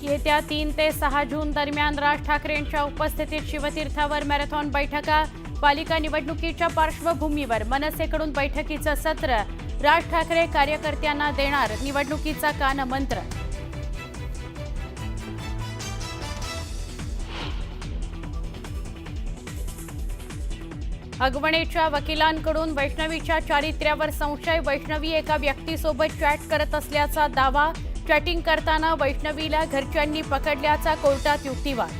येत्या 3 ते 6 जून दरम्यान राज ठाकरेंच्या उपस्थितीत शिवतीर्थावर मॅरेथॉन बैठका। पालिका निवडणुकीच्या पार्श्वभूमीवर मनसेकडून बैठकीचं सत्र। राज ठाकरे कार्यकर्त्यांना देणार निवडणुकीचा कानमंत्र। अगवणेच्या वकिलांकडून वैष्णवीच्या चारित्र्यावर संशय। वैष्णवी एका व्यक्तीसोबत चॅट करत असल्याचा दावा। चॅटिंग करताना वैष्णवीला घरच्यांनी पकडल्याचा कोर्टात युक्तिवाद।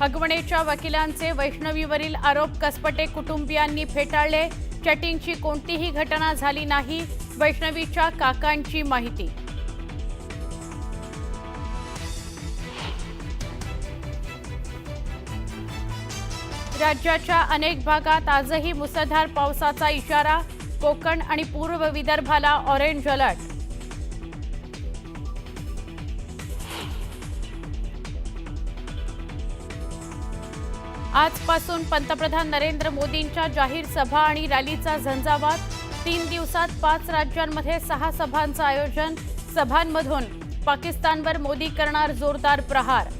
अगवणेच्या वकिलांचे वैष्णवीवरील आरोप कसपटे कुटुंबियांनी फेटाळले। चॅटिंगची कोणतीही घटना झाली नाही, वैष्णवीच्या काकांची माहिती। राज्याच्या अनेक भागात आजही मुसळधार पावसाचा इशारा। कोकण आणि पूर्व विदर्भाला ऑरेंज अलर्ट। आजपासून पंतप्रधान नरेंद्र मोदींच्या जाहीर सभा आणि रॅलीचा झंझावात। 3 दिवसात 5 राज्यांमध्ये 6 सभांचं आयोजन। सभांमधून पाकिस्तानवर मोदी करणार जोरदार प्रहार।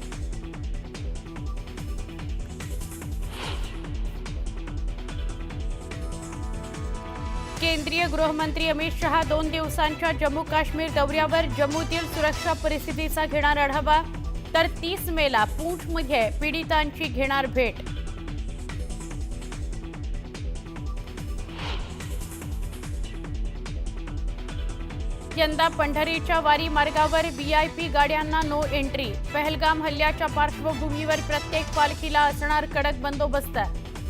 केंद्रीय गृहमंत्री अमित शहा 2 दिवसांच्या जम्मू काश्मीर दौऱ्यावर। जम्मूतील सुरक्षा परिस्थितीचा घेणार आढावा, तर 30 मेला पूंछमध्ये पीडितांची घेणार भेट। यंदा पंढरीच्या वारी मार्गावर व्हीआयपी गाड्यांना नो एंट्री। पहलगाम हल्ल्याच्या पार्श्वभूमीवर प्रत्येक पालखीला असणार कडक बंदोबस्त।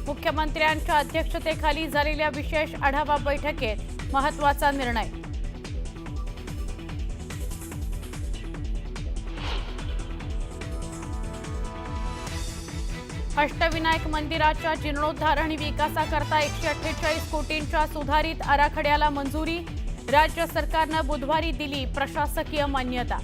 मुख्यमंत्र्यांच्या अध्यक्षतेखाली झालेल्या विशेष आढावा बैठकीत महत्त्वाचा निर्णय। अष्टविनायक मंदिराच्या जीर्णोद्धार आणि विकासाकरता 148 कोटींच्या सुधारित आराखड्याला मंजुरी। राज्य सरकारनं बुधवारी दिली प्रशासकीय मान्यता।